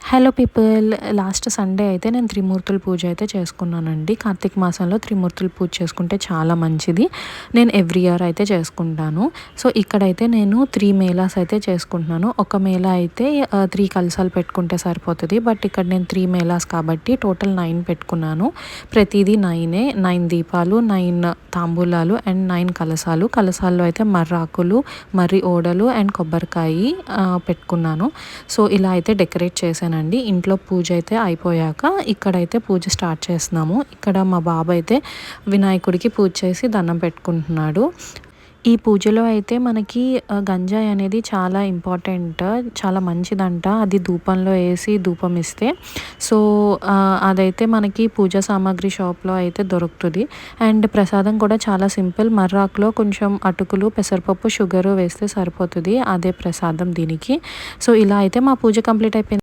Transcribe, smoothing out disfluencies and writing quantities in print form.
Hello people, last Sunday అయితే నేను త్రిమూర్తుల పూజ అయితే చేసుకున్నానండి. కార్తీక మాసంలో త్రిమూర్తుల పూజ చేసుకుంటే చాలా మంచిది. నేను ఎవ్రీ ఇయర్ అయితే చేసుకుంటాను. సో ఇక్కడైతే నేను 3 మేళాస్ అయితే చేసుకుంటున్నాను. ఒక మేళా అయితే 3 కలశాలు పెట్టుకుంటే సరిపోతుంది. బట్ ఇక్కడ నేను 3 మేళాస్ కాబట్టి టోటల్ 9 పెట్టుకున్నాను. ప్రతిదీ 9 దీపాలు, 9 తాంబూలాలు అండ్ 9 కలశాలు. కలశాల్లో అయితే మర్రాకులు, మర్రి ఓడలు అండ్ కొబ్బరికాయ పెట్టుకున్నాను. సో ఇలా అయితే డెకరేట్ చేశానండి. ఇంట్లో పూజ అయితే అయిపోయాక ఇక్కడైతే పూజ స్టార్ట్ చేస్తున్నాము. ఇక్కడ మా బాబు అయితే వినాయకుడికి పూజ చేసి దండం పెట్టుకుంటున్నాడు. ఈ పూజలో అయితే మనకి గంజాయి అనేది చాలా ఇంపార్టెంట్, చాలా మంచిదంట. అది ధూపంలో వేసి ధూపం ఇస్తే సో అదైతే మనకి పూజా సామాగ్రి షాప్లో అయితే దొరుకుతుంది. అండ్ ప్రసాదం కూడా చాలా సింపుల్. మర్రాకులో కొంచెం అటుకులు, పెసరపప్పు, షుగరు వేస్తే సరిపోతుంది. అదే ప్రసాదం దీనికి. సో ఇలా అయితే మా పూజ కంప్లీట్ అయిపోయింది.